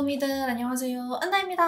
구미들 안녕하세요. 안나입니다.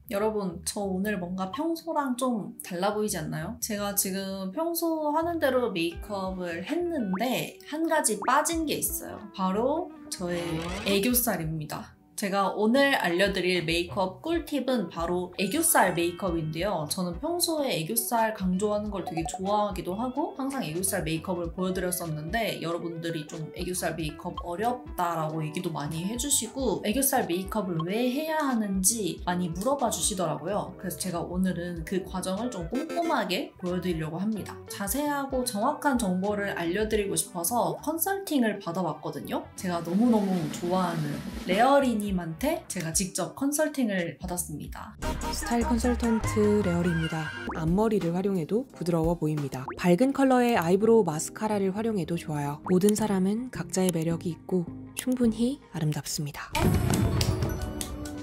여러분, 저 오늘 뭔가 평소랑 좀 달라 보이지 않나요? 제가 지금 평소 하는 대로 메이크업을 했는데 한 가지 빠진 게 있어요. 바로 저의 애교살입니다. 제가 오늘 알려드릴 메이크업 꿀팁은 바로 애교살 메이크업인데요. 저는 평소에 애교살 강조하는 걸 되게 좋아하기도 하고 항상 애교살 메이크업을 보여드렸었는데 여러분들이 좀 애교살 메이크업 어렵다라고 얘기도 많이 해주시고 애교살 메이크업을 왜 해야 하는지 많이 물어봐 주시더라고요. 그래서 제가 오늘은 그 과정을 좀 꼼꼼하게 보여드리려고 합니다. 자세하고 정확한 정보를 알려드리고 싶어서 컨설팅을 받아봤거든요. 제가 너무너무 좋아하는 레어리니 님한테 제가 직접 컨설팅을 받았습니다. 스타일 컨설턴트 레어리입니다. 앞머리를 활용해도 부드러워 보입니다. 밝은 컬러의 아이브로우 마스카라를 활용해도 좋아요. 모든 사람은 각자의 매력이 있고 충분히 아름답습니다.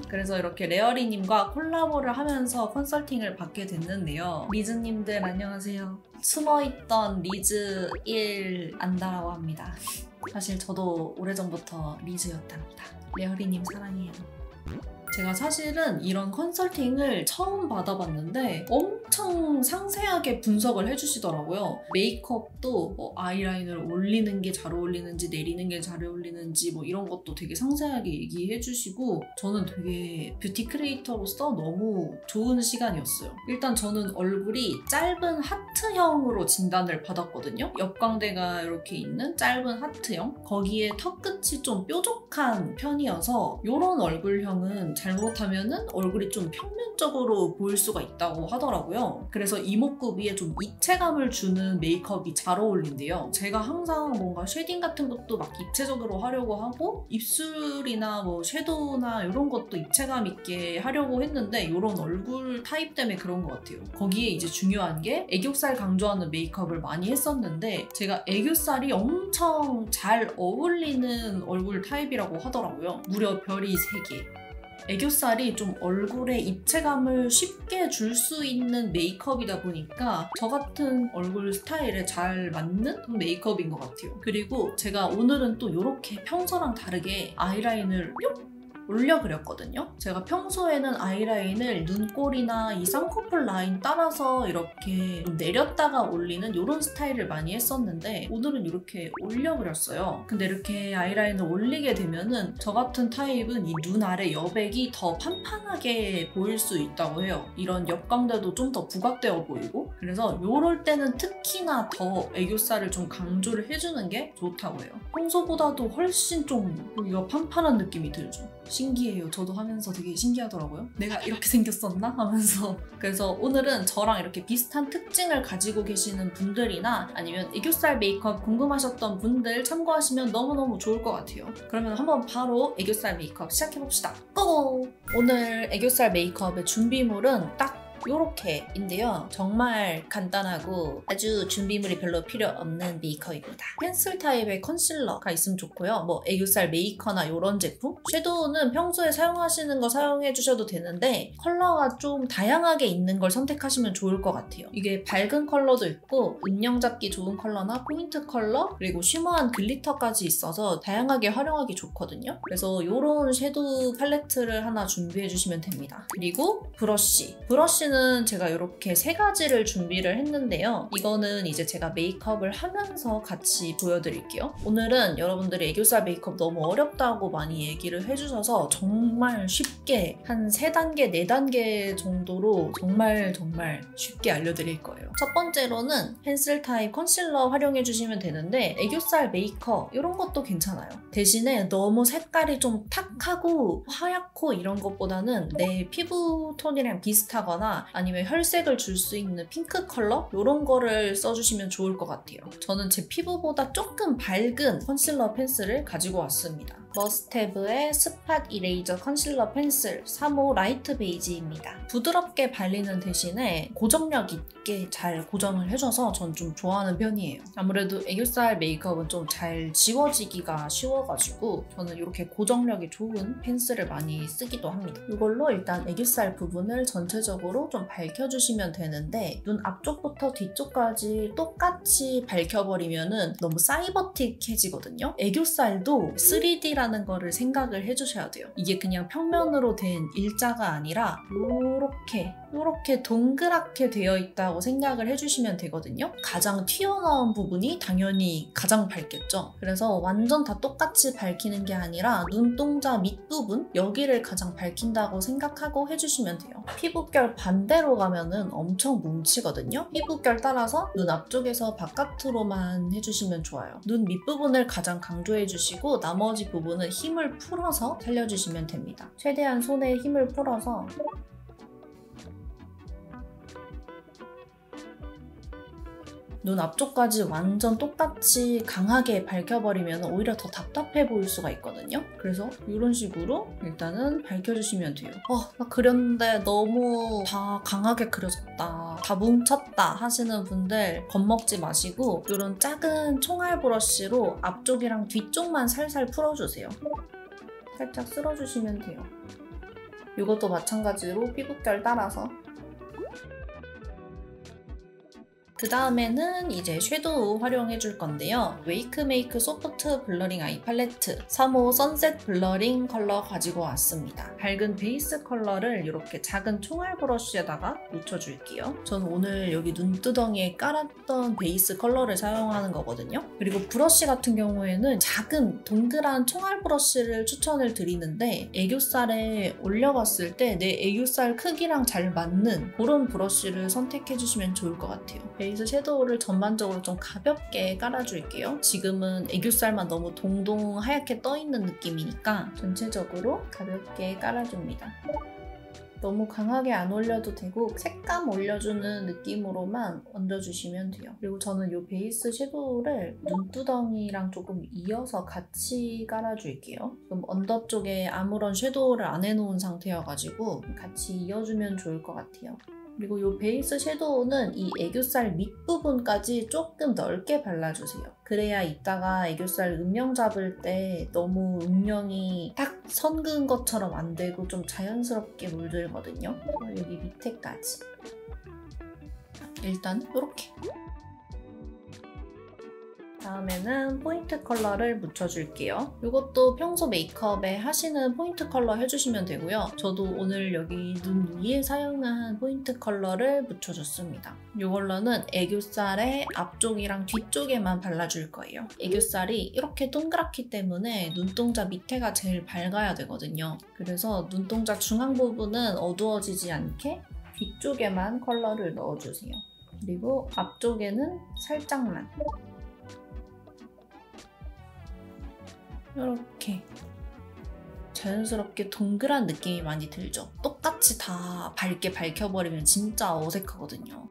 그래서 이렇게 레어리님과 콜라보를 하면서 컨설팅을 받게 됐는데요. 리즈님들 안녕하세요. 숨어있던 리즈 1 안다라고 합니다. 사실 저도 오래전부터 리즈였답니다. 레어리님 사랑해요. 제가 사실은 이런 컨설팅을 처음 받아봤는데 엄청 상세하게 분석을 해주시더라고요. 메이크업도 뭐 아이라인을 올리는 게 잘 어울리는지 내리는 게 잘 어울리는지 뭐 이런 것도 되게 상세하게 얘기해주시고 저는 되게 뷰티 크리에이터로서 너무 좋은 시간이었어요. 일단 저는 얼굴이 짧은 하트형으로 진단을 받았거든요. 옆광대가 이렇게 있는 짧은 하트형, 거기에 턱끝이 좀 뾰족한 편이어서 이런 얼굴형은 잘못하면은 얼굴이 좀 평면적으로 보일 수가 있다고 하더라고요. 그래서 이목구 위에 좀 입체감을 주는 메이크업이 잘 어울린대요. 제가 항상 뭔가 쉐딩 같은 것도 막 입체적으로 하려고 하고 입술이나 뭐 섀도우나 이런 것도 입체감 있게 하려고 했는데 이런 얼굴 타입 때문에 그런 것 같아요. 거기에 이제 중요한 게 애교살 강조하는 메이크업을 많이 했었는데 제가 애교살이 엄청 잘 어울리는 얼굴 타입이라고 하더라고요. 무려 별이 3개. 애교살이 좀 얼굴에 입체감을 쉽게 줄 수 있는 메이크업이다 보니까 저 같은 얼굴 스타일에 잘 맞는 메이크업인 것 같아요. 그리고 제가 오늘은 또 이렇게 평소랑 다르게 아이라인을 뿅! 올려 그렸거든요. 제가 평소에는 아이라인을 눈꼬리나 이 쌍꺼풀 라인 따라서 이렇게 좀 내렸다가 올리는 이런 스타일을 많이 했었는데 오늘은 이렇게 올려 그렸어요. 근데 이렇게 아이라인을 올리게 되면은 저 같은 타입은 이 눈 아래 여백이 더 판판하게 보일 수 있다고 해요. 이런 옆광대도 좀 더 부각되어 보이고 그래서 이럴 때는 특히나 더 애교살을 좀 강조를 해주는 게 좋다고 해요. 평소보다도 훨씬 좀 여기가 판판한 느낌이 들죠. 신기해요. 저도 하면서 되게 신기하더라고요. 내가 이렇게 생겼었나? 하면서. 그래서 오늘은 저랑 이렇게 비슷한 특징을 가지고 계시는 분들이나 아니면 애교살 메이크업 궁금하셨던 분들 참고하시면 너무너무 좋을 것 같아요. 그러면 한번 바로 애교살 메이크업 시작해봅시다. 고고! 오늘 애교살 메이크업의 준비물은 딱 요렇게인데요. 정말 간단하고 아주 준비물이 별로 필요 없는 메이크업입니다. 펜슬 타입의 컨실러가 있으면 좋고요. 뭐 애교살 메이커나 이런 제품? 섀도우는 평소에 사용하시는 거 사용해 주셔도 되는데 컬러가 좀 다양하게 있는 걸 선택하시면 좋을 것 같아요. 이게 밝은 컬러도 있고 음영 잡기 좋은 컬러나 포인트 컬러 그리고 쉬머한 글리터까지 있어서 다양하게 활용하기 좋거든요. 그래서 이런 섀도우 팔레트를 하나 준비해 주시면 됩니다. 그리고 브러쉬는 제가 이렇게 3가지를 준비를 했는데요. 이거는 이제 제가 메이크업을 하면서 같이 보여드릴게요. 오늘은 여러분들이 애교살 메이크업 너무 어렵다고 많이 얘기를 해주셔서 정말 쉽게 한 3단계, 4단계 정도로 정말 쉽게 알려드릴 거예요. 첫 번째로는 펜슬 타입 컨실러 활용해주시면 되는데 애교살 메이커 이런 것도 괜찮아요. 대신에 너무 색깔이 좀 탁하고 하얗고 이런 것보다는 내 피부 톤이랑 비슷하거나 아니면 혈색을 줄 수 있는 핑크 컬러? 이런 거를 써주시면 좋을 것 같아요. 저는 제 피부보다 조금 밝은 컨실러 펜슬을 가지고 왔습니다. 머스테브의 스팟 이레이저 컨실러 펜슬 3호 라이트 베이지입니다. 부드럽게 발리는 대신에 고정력 있게 잘 고정을 해줘서 전 좀 좋아하는 편이에요. 아무래도 애교살 메이크업은 좀 잘 지워지기가 쉬워가지고 저는 이렇게 고정력이 좋은 펜슬을 많이 쓰기도 합니다. 이걸로 일단 애교살 부분을 전체적으로 좀 밝혀주시면 되는데 눈 앞쪽부터 뒤쪽까지 똑같이 밝혀버리면 너무 사이버틱해지거든요. 애교살도 3D라 톤이라는 거를 생각을 해주셔야 돼요. 이게 그냥 평면으로 된 일자가 아니라 요렇게 동그랗게 되어 있다고 생각을 해주시면 되거든요. 가장 튀어나온 부분이 당연히 가장 밝겠죠. 그래서 완전 다 똑같이 밝히는 게 아니라 눈동자 밑부분 여기를 가장 밝힌다고 생각하고 해주시면 돼요. 피부결 반대로 가면은 엄청 뭉치거든요. 피부결 따라서 눈 앞쪽에서 바깥으로만 해주시면 좋아요. 눈 밑부분을 가장 강조해주시고 나머지 부분은 힘을 풀어서 살려주시면 됩니다. 최대한 손에 힘을 풀어서 눈 앞쪽까지 완전 똑같이 강하게 밝혀버리면 오히려 더 답답해 보일 수가 있거든요. 그래서 이런 식으로 일단은 밝혀주시면 돼요. 나 그렸는데 너무 다 강하게 그려졌다, 다 뭉쳤다 하시는 분들 겁먹지 마시고 이런 작은 총알 브러쉬로 앞쪽이랑 뒤쪽만 살살 풀어주세요. 살짝 쓸어주시면 돼요. 이것도 마찬가지로 피부결 따라서. 그 다음에는 이제 섀도우 활용해 줄 건데요. 웨이크메이크 소프트 블러링 아이 팔레트 3호 선셋 블러링 컬러 가지고 왔습니다. 밝은 베이스 컬러를 이렇게 작은 총알 브러쉬에다가 묻혀줄게요. 전 오늘 여기 눈두덩이에 깔았던 베이스 컬러를 사용하는 거거든요. 그리고 브러쉬 같은 경우에는 작은 동그란 총알 브러쉬를 추천을 드리는데 애교살에 올려봤을 때 내 애교살 크기랑 잘 맞는 그런 브러쉬를 선택해 주시면 좋을 것 같아요. 베이스 섀도우를 전반적으로 좀 가볍게 깔아줄게요. 지금은 애교살만 너무 동동 하얗게 떠있는 느낌이니까 전체적으로 가볍게 깔아줍니다. 너무 강하게 안 올려도 되고 색감 올려주는 느낌으로만 얹어주시면 돼요. 그리고 저는 이 베이스 섀도우를 눈두덩이랑 조금 이어서 같이 깔아줄게요. 지금 언더 쪽에 아무런 섀도우를 안 해놓은 상태여가지고 같이 이어주면 좋을 것 같아요. 그리고 이 베이스 섀도우는 이 애교살 밑부분까지 조금 넓게 발라주세요. 그래야 이따가 애교살 음영 잡을 때 너무 음영이 딱 선 그은 것처럼 안 되고 좀 자연스럽게 물들거든요. 여기 밑에까지. 일단 이렇게. 다음에는 포인트 컬러를 묻혀줄게요. 이것도 평소 메이크업에 하시는 포인트 컬러 해주시면 되고요. 저도 오늘 여기 눈 위에 사용한 포인트 컬러를 묻혀줬습니다. 이 컬러는 애교살의 앞쪽이랑 뒤쪽에만 발라줄 거예요. 애교살이 이렇게 동그랗기 때문에 눈동자 밑에가 제일 밝아야 되거든요. 그래서 눈동자 중앙 부분은 어두워지지 않게 뒤쪽에만 컬러를 넣어주세요. 그리고 앞쪽에는 살짝만. 이렇게 자연스럽게 동그란 느낌이 많이 들죠? 똑같이 다 밝게 밝혀버리면 진짜 어색하거든요.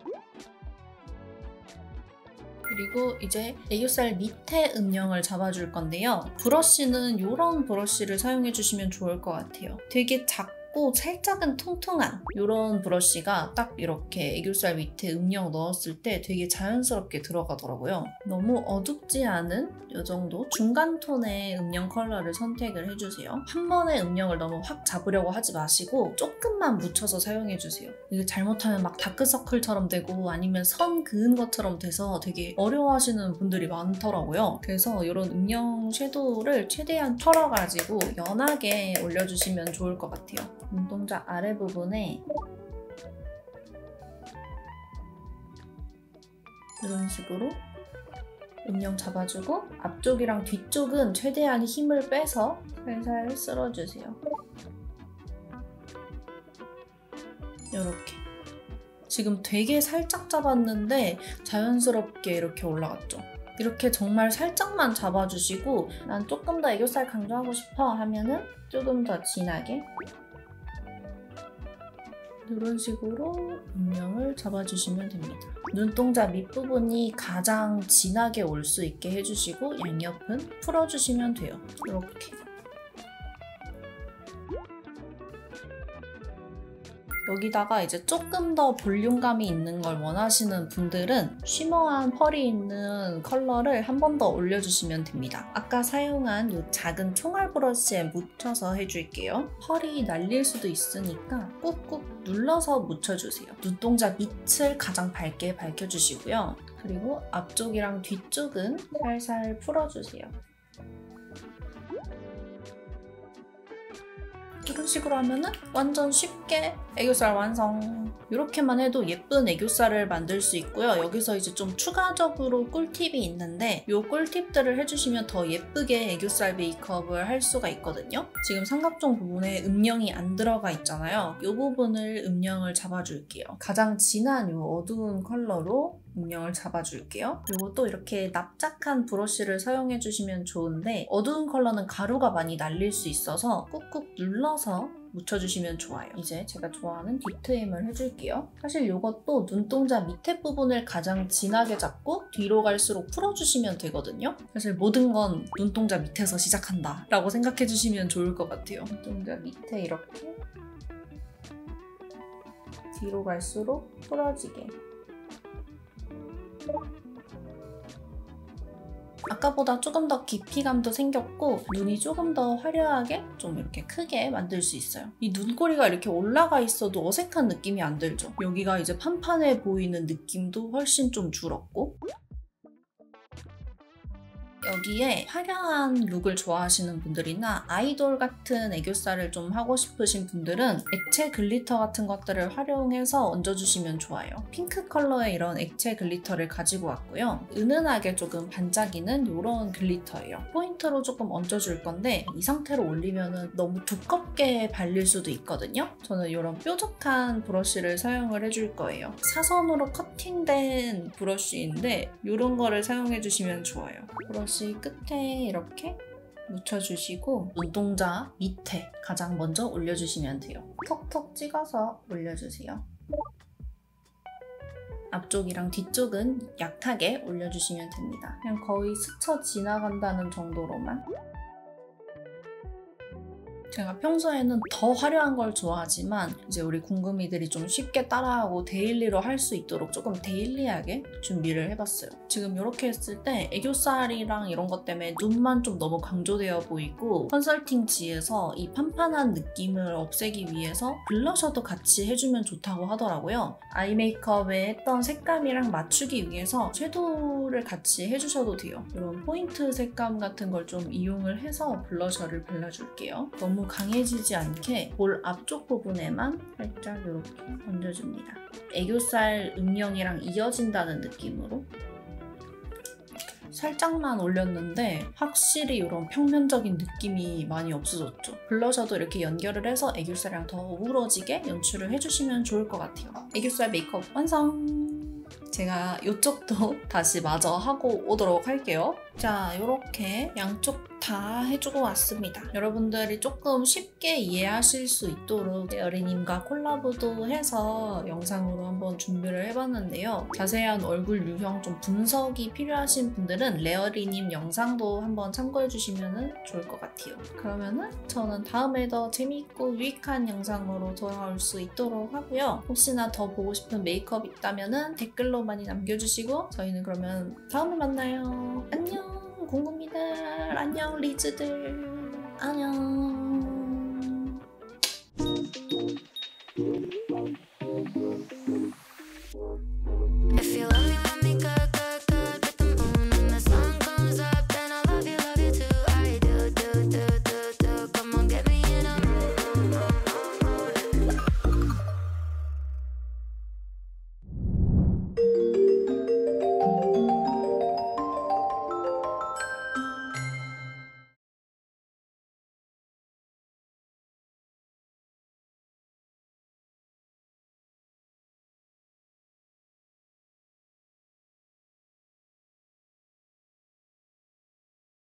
그리고 이제 애교살 밑에 음영을 잡아줄 건데요. 브러쉬는 이런 브러쉬를 사용해주시면 좋을 것 같아요. 되게 작고 살짝은 통통한 이런 브러쉬가 딱 이렇게 애교살 밑에 음영 넣었을 때 되게 자연스럽게 들어가더라고요. 너무 어둡지 않은 이 정도 중간 톤의 음영 컬러를 선택을 해주세요. 한 번에 음영을 너무 확 잡으려고 하지 마시고 조금만 묻혀서 사용해주세요. 이게 잘못하면 막 다크서클처럼 되고 아니면 선 그은 것처럼 돼서 되게 어려워하시는 분들이 많더라고요. 그래서 이런 음영 섀도우를 최대한 털어가지고 연하게 올려주시면 좋을 것 같아요. 눈동자 아래 부분에 이런 식으로 음영 잡아주고 앞쪽이랑 뒤쪽은 최대한 힘을 빼서 살살 쓸어주세요. 이렇게. 지금 되게 살짝 잡았는데 자연스럽게 이렇게 올라갔죠? 이렇게 정말 살짝만 잡아주시고 난 조금 더 애교살 강조하고 싶어 하면은 조금 더 진하게 이런 식으로 음영을 잡아주시면 됩니다. 눈동자 밑부분이 가장 진하게 올 수 있게 해주시고 양옆은 풀어주시면 돼요. 이렇게. 여기다가 이제 조금 더 볼륨감이 있는 걸 원하시는 분들은 쉬머한 펄이 있는 컬러를 한 번 더 올려주시면 됩니다. 아까 사용한 이 작은 총알 브러쉬에 묻혀서 해줄게요. 펄이 날릴 수도 있으니까 꾹꾹 눌러서 묻혀주세요. 눈동자 밑을 가장 밝게 밝혀주시고요. 그리고 앞쪽이랑 뒤쪽은 살살 풀어주세요. 이런 식으로 하면은 완전 쉽게 애교살 완성. 이렇게만 해도 예쁜 애교살을 만들 수 있고요. 여기서 이제 좀 추가적으로 꿀팁이 있는데 이 꿀팁들을 해주시면 더 예쁘게 애교살 메이크업을 할 수가 있거든요. 지금 삼각존 부분에 음영이 안 들어가 있잖아요. 이 부분을 음영을 잡아줄게요. 가장 진한 이 어두운 컬러로 음영을 잡아줄게요. 그리고 또 이렇게 납작한 브러쉬를 사용해주시면 좋은데 어두운 컬러는 가루가 많이 날릴 수 있어서 꾹꾹 눌러서 묻혀주시면 좋아요. 이제 제가 좋아하는 딥트임을 해줄게요. 사실 이것도 눈동자 밑에 부분을 가장 진하게 잡고 뒤로 갈수록 풀어주시면 되거든요. 사실 모든 건 눈동자 밑에서 시작한다 라고 생각해주시면 좋을 것 같아요. 눈동자 밑에 이렇게 뒤로 갈수록 풀어지게. 아까보다 조금 더 깊이감도 생겼고 눈이 조금 더 화려하게 좀 이렇게 크게 만들 수 있어요. 이 눈꼬리가 이렇게 올라가 있어도 어색한 느낌이 안 들죠? 여기가 이제 판판해 보이는 느낌도 훨씬 좀 줄었고 여기에 화려한 룩을 좋아하시는 분들이나 아이돌 같은 애교살을 좀 하고 싶으신 분들은 액체 글리터 같은 것들을 활용해서 얹어주시면 좋아요. 핑크 컬러의 이런 액체 글리터를 가지고 왔고요. 은은하게 조금 반짝이는 이런 글리터예요. 포인트로 조금 얹어줄 건데 이 상태로 올리면 너무 두껍게 발릴 수도 있거든요. 저는 이런 뾰족한 브러쉬를 사용을 해줄 거예요. 사선으로 커팅된 브러쉬인데 이런 거를 사용해주시면 좋아요. 브러쉬 끝에 이렇게 묻혀주시고 눈동자 밑에 가장 먼저 올려주시면 돼요. 톡톡 찍어서 올려주세요. 앞쪽이랑 뒤쪽은 약하게 올려주시면 됩니다. 그냥 거의 스쳐 지나간다는 정도로만. 제가 평소에는 더 화려한 걸 좋아하지만 이제 우리 궁금이들이 좀 쉽게 따라하고 데일리로 할 수 있도록 조금 데일리하게 준비를 해봤어요. 지금 이렇게 했을 때 애교살이랑 이런 것 때문에 눈만 좀 너무 강조되어 보이고 컨설팅지에서 이 판판한 느낌을 없애기 위해서 블러셔도 같이 해주면 좋다고 하더라고요. 아이 메이크업에 했던 색감이랑 맞추기 위해서 섀도우를 같이 해주셔도 돼요. 이런 포인트 색감 같은 걸 좀 이용을 해서 블러셔를 발라줄게요. 너무 강해지지 않게 볼 앞쪽 부분에만 살짝 이렇게 얹어줍니다. 애교살 음영이랑 이어진다는 느낌으로 살짝만 올렸는데 확실히 이런 평면적인 느낌이 많이 없어졌죠. 블러셔도 이렇게 연결을 해서 애교살이랑 더 어우러지게 연출을 해주시면 좋을 것 같아요. 애교살 메이크업 완성! 제가 이쪽도 다시 마저 하고 오도록 할게요. 자, 이렇게 양쪽 다 해주고 왔습니다. 여러분들이 조금 쉽게 이해하실 수 있도록 레어리님과 콜라보도 해서 영상으로 한번 준비를 해봤는데요. 자세한 얼굴 유형 좀 분석이 필요하신 분들은 레어리님 영상도 한번 참고해주시면 좋을 것 같아요. 그러면은 저는 다음에 더 재미있고 유익한 영상으로 돌아올 수 있도록 하고요. 혹시나 더 보고 싶은 메이크업 있다면 댓글로 많이 남겨주시고 저희는 그러면 다음에 만나요. 안녕 궁금이들, 안녕 리즈들, 안녕.